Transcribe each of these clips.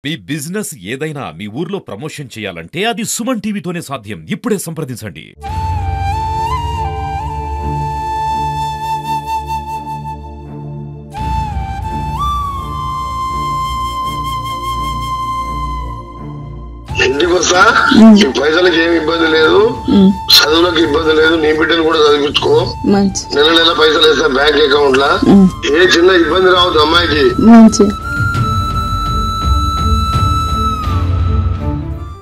మీ business ఏదైనా మీ ఊర్లో promotion చేయాలంటే అది సుమన్ టీవీతోనే సాధ్యం. ఇప్పుడే సంప్రదించండి. ఇంటికి వస్తా పైసలకి ఏమి ఇబ్బంది లేదు, చదువులకు ఇబ్బంది లేదు, నీ బిడ్డను కూడా చదివించుకో. నెల నెల పైసలు వేస్తా బ్యాంక్ అకౌంట్ లా, ఏ చిన్న ఇబ్బంది రావద్దు అమ్మాయికి.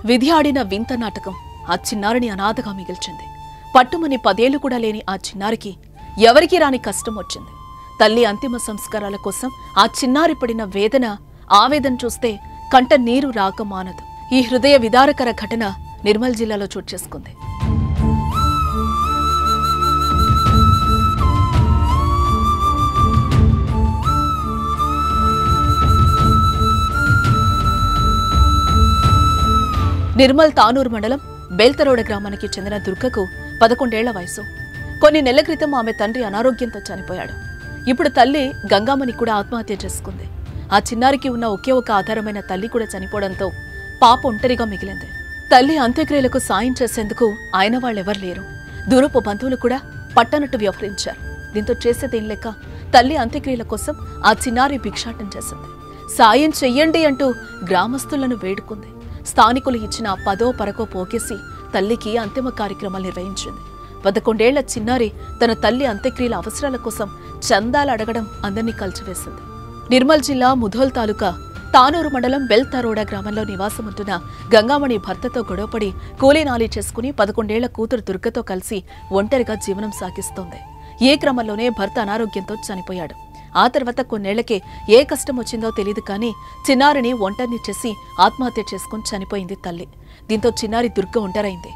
విధి ఆడిన వింత నాటకం ఆ చిన్నారిని అనాథగా మిగిల్చింది. పట్టుమని 10 ఏళ్లు కూడా లేని ఆ చిన్నారికి ఎవరికి రాని కష్టం వచ్చింది. తల్లి అంతిమ సంస్కారాల కోసం ఆ చిన్నారి పడిన వేదన, ఆవేదన చూస్తే కంట నీరు రాక మానదు. ఈ హృదయ విదారకర ఘటన నిర్మల్ జిల్లాలో చోటు చేసుకుంది. నిర్మల్ తానూరు మండలం బేల్తరోడ గ్రామానికి చెందిన దుర్గకు 11 ఏళ్ల వయసు. కొన్ని నెలల క్రితం ఆమె తండ్రి అనారోగ్యంతో చనిపోయాడు. ఇప్పుడు తల్లి గంగామణి కూడా ఆత్మహత్య చేసుకుంది. ఆ చిన్నారికి ఉన్న ఒకే ఒక ఆధారమైన తల్లి కూడా చనిపోవడంతో పాప ఒంటరిగా మిగిలింది. తల్లి అంత్యక్రియలకు సాయం చేసేందుకు ఆయన వాళ్ళెవరు లేరు. దూరపు బంధువులు కూడా పట్టనట్టు వ్యవహరించారు. దీంతో చేసేదేం లేక తల్లి అంత్యక్రియల కోసం ఆ చిన్నారి భిక్షాటం చేసింది. సాయం చెయ్యండి అంటూ గ్రామస్తులను వేడుకుంది. స్థానికులు ఇచ్చిన 10ో పరకో పోగేసి తల్లికి అంతిమ కార్యక్రమాలు నిర్వహించింది. 11 ఏళ్ల చిన్నారి తన తల్లి అంత్యక్రియల అవసరాల కోసం చందాలు అడగడం అందరినీ కలిచివేసింది. నిర్మల్ జిల్లా ముధోల్ తాలూకా తానూరు మండలం బెల్తరోడా గ్రామంలో నివాసముంటున్న గంగామణి భర్తతో గొడవపడి కూలీనాలీ చేసుకుని 11 ఏళ్ల కూతురు దుర్గతో కలిసి ఒంటరిగా జీవనం సాగిస్తోంది. ఈ క్రమంలోనే భర్త అనారోగ్యంతో చనిపోయాడు. ఆ తర్వాత కొన్నేళ్లకే ఏ కష్టం వచ్చిందో తెలియదు కానీ చిన్నారిని ఒంటరిని చేసి ఆత్మహత్య చేసుకుని చనిపోయింది తల్లి. దీంతో చిన్నారి దుర్గ ఒంటరైంది.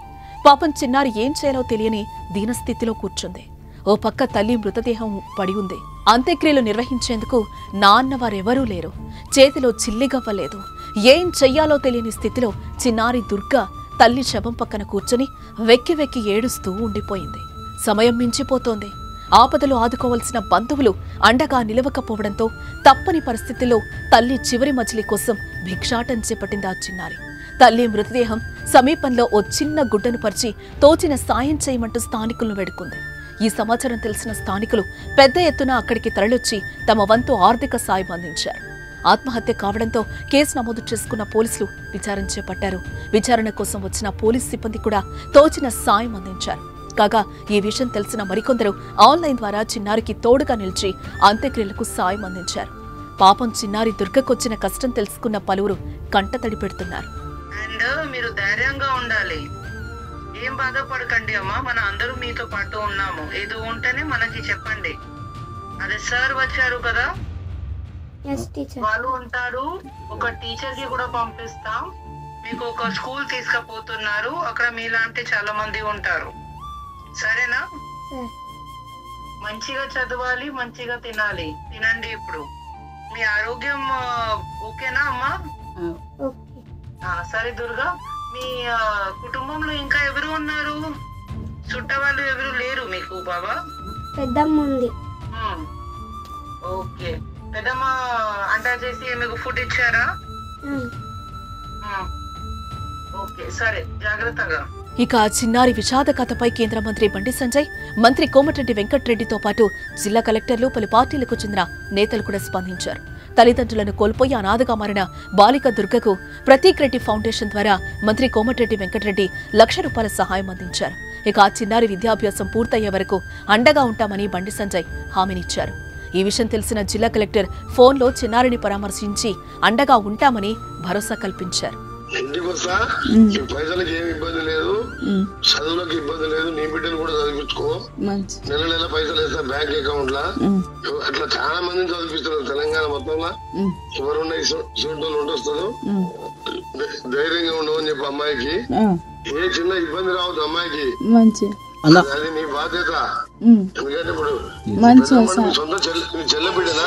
పాపం చిన్నారి ఏం చేయాలో తెలియని దీనస్థితిలో కూర్చుంది. ఓ పక్క తల్లి మృతదేహం పడి ఉంది. అంత్యక్రియలు నిర్వహించేందుకు నాన్నవారెవరూ లేరు. చేతిలో చిల్లిగవ్వలేదు. ఏం చెయ్యాలో తెలియని స్థితిలో చిన్నారి దుర్గ తల్లి శవం పక్కన కూర్చుని వెక్కి వెక్కి ఏడుస్తూ ఉండిపోయింది. సమయం మించిపోతోంది. ఆపదలు ఆదుకోవలసిన బంధువులు అండగా నిలవకపోవడంతో తప్పని పరిస్థితుల్లో తల్లి చివరి మజిలీ కోసం భిక్షాటం చేపట్టింది ఆ చిన్నారి. తల్లి మృతదేహం సమీపంలో ఓ చిన్న గుడ్డను పరిచి తోచిన సాయం చేయమంటూ స్థానికులను వేడుకుంది. ఈ సమాచారం తెలిసిన స్థానికులు పెద్ద ఎత్తున అక్కడికి తరలిొచ్చి తమ వంతు ఆర్థిక సాయం అందించారు. ఆత్మహత్య కావడంతో కేసు నమోదు చేసుకున్న పోలీసులు విచారణ చేపట్టారు. విచారణ కోసం వచ్చిన పోలీసు సిబ్బంది కూడా తోచిన సాయం అందించారు. కాగా ఈ విషయం తెలిసిన మరికొందరు ఆన్లైన్ ద్వారా చిన్నారికి తోడుగా నిలిచి అంత్యక్రియలకు సాయం అందించారు. పాపం చిన్నారి దుర్గకొచ్చిన కష్టం తెలుసుకున్న పలువురు కంటతడి పెడుతున్నారు. అండ్ మీరు ధైర్యంగా ఉండాలి, ఏం బాధపడకండి అమ్మా, మన అందరూ మీతో పాటు ఉన్నాము. ఏదో ఉంటేనే మనకి చెప్పండి. అదే సార్ వచ్చారు కదా, వాళ్ళు ఉంటారు. ఒక టీచర్ కి కూడా పంపిస్తాం. మీకు ఒక స్కూల్ తీసుకుపోతున్నారు, అక్కడ మీలాంటి చాలా మంది ఉంటారు. సరేనా? మంచిగా చదవాలి, మంచిగా తినండి. ఇప్పుడు మీ ఆరోగ్యం ఓకేనా అమ్మా? సరే దుర్గా, మీ కుటుంబంలో ఇంకా ఎవరు ఉన్నారు? చుట్టవాళ్ళు ఎవరు లేరు మీకు? బాబా పెద్దమ్మ ఉంది. ఓకే, పెద్దమ్మ అంట చేసి మీకు ఫుడ్ ఇచ్చారా? ఓకే, సరే, జాగ్రత్తగా. ఇక ఆ చిన్నారి విషాద కథపై కేంద్ర మంత్రి బండి సంజయ్, మంత్రి కోమటిరెడ్డి వెంకటరెడ్డితో పాటు జిల్లా కలెక్టర్లు, పలు పార్టీలకు చెందిన నేతలు కూడా స్పందించారు. తల్లిదండ్రులను కోల్పోయి అనాథగా మారిన బాలిక దుర్గకు ప్రతీక్ రెడ్డి ఫౌండేషన్ ద్వారా మంత్రి కోమటిరెడ్డి వెంకటరెడ్డి ₹1,00,000 సహాయం అందించారు. ఇక ఆ చిన్నారి విద్యాభ్యాసం పూర్తయ్యే వరకు అండగా ఉంటామని బండి సంజయ్ హామీనిచ్చారు. ఈ విషయం తెలిసిన జిల్లా కలెక్టర్ ఫోన్లో చిన్నారిని పరామర్శించి అండగా ఉంటామని భరోసా కల్పించారు. ఇంటికి వస్తా పైసలకి ఏమి ఇబ్బంది లేదు, చదువులకు ఇబ్బంది లేదు, నీ బిడ్డను కూడా చదివించుకో. నెల నెల పైసలు వేస్తా బ్యాంక్ అకౌంట్ లా. అట్లా చాలా మందిని చదివిస్తున్నారు తెలంగాణ మొత్తంలో. ఎవరున్నా సూటోళ్ళు ఉండొస్తారు, ధైర్యంగా ఉండవు అని చెప్పి అమ్మాయికి ఏ చిన్న ఇబ్బంది రావద్దు అమ్మాయికి. అది నీ బాధ్యత. ఎందుకంటే ఇప్పుడు సొంత చెల్లె బిడ్డనా?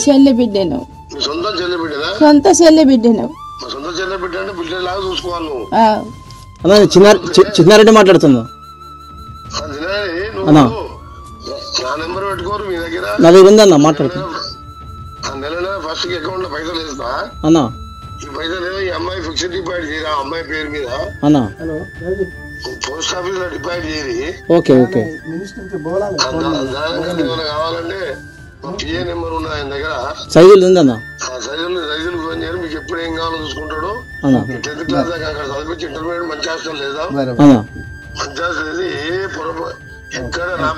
చెల్లె బిడ్డను. నీ సొంత చెల్లె బిడ్డనా? సొంత చెల్లె బిడ్డను. సొంత చెల్లె బిడ్డ అంటే బిడ్డలాగా చూసుకోవాలి నువ్వు. చిన్నారెడ్డి మాట్లాడుతున్నా. నా నెంబర్ పెట్టుకోరు మీ దగ్గర? నా దగ్గర ఉందన్న, మాట్లాడుతున్నా. నెల నెల ఫస్ట్ అకౌంట్ లో పైసలు వేస్తా అన్నా. ఈ పైసలు ఈ అమ్మాయి ఫిక్స్డ్ డిపాజిట్ చేయరా అమ్మాయి పేరు మీద అన్నా పోస్ట్ ఆఫీస్ లో డిపాజిట్ చేయరి. ఓకే ఓకే దానికంటే ఏమైనా కావాలంటే పిఏ నెంబర్ ఉన్నది ఆయన దగ్గర. సైజులు ఉందన్నా సైజులు ఫోన్ చేయరు. మీకు ఎప్పుడు ఏం కావాలో చూసుకుంటాడు. అన్నా 10th క్లాస్ దాకా అక్కడ చదివించి ఇంటర్మీడియట్ మంచి హాస్టల్ లేదా అన్నా మంచి హాస్టల్ లేదు. ఏ పొరపాటు ఎక్కడ నా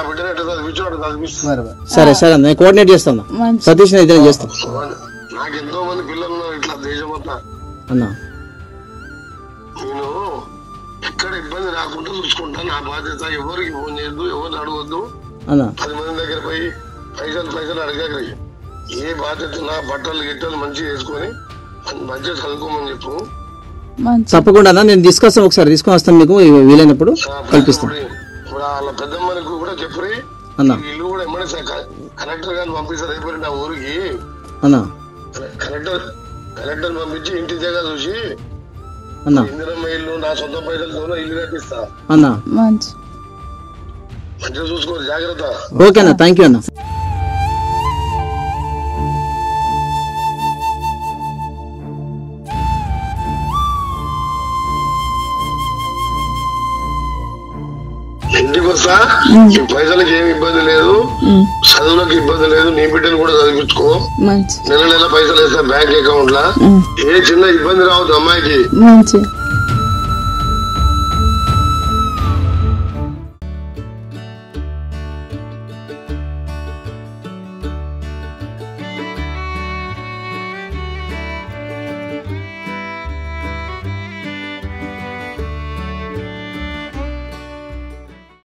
బిడ్డను ఎట్లా చదివించు అట్లా చదివిస్తాను. సరే సరే అన్న నేను కోఆర్డినేట్ చేస్తాను. సతీష్ ఇద్దరం చేస్తాను. నాకు ఎంతో మంది పిల్లలు ఉన్నారు ఇట్లా దేశం అంతా. అన్నా నేను ఎక్కడ ఇబ్బంది రాకుండా చూసుకుంటా. నా బాధ్యత. ఎవరికి ఫోన్ చేయొద్దు, ఎవరిని అడగొద్దు. అన్నా 10 మంది దగ్గర పోయి పైసలు అడగగలి. ఏ బాధ్యత నా బట్టలు గిట్టలు మంచిగా వేసుకొని మంచిగా చదువుకోమని చెప్పు. తప్పకుండా అన్న నేను తీసుకొస్తాను. ఒకసారి తీసుకొని వస్తాను. మీకు వీలైనప్పుడు కల్పిస్తాను. ఇప్పుడు వాళ్ళ పెద్దమ్మనికి కూడా చెప్పి అన్నా ఇల్లు కూడా ఎమ్మడే కలెక్టర్ గారిని పంపిస్తారు. అయిపోయి నా ఊరికి అన్నా కలెక్టర్ పంపించి ఇంటి దగ్గర చూసి అన్నా ఇందిరమ్మ ఇల్లు నా సొంత పైసలతో ఇల్లు కట్టిస్తా. అన్నా మంచిగా చూసుకోరు. జాగ్రత్త. ఓకే అన్న థ్యాంక్ యూ అన్న. ఇంటికి వస్తా. పైసలకి ఏమి ఇబ్బంది లేదు, చదువులకు ఇబ్బంది లేదు. నీ బిడ్డను కూడా చదివించుకో. నెల పైసలు వేస్తా బ్యాంక్ అకౌంట్ లా. ఏ చిన్న ఇబ్బంది రావద్దు అమ్మాయికి.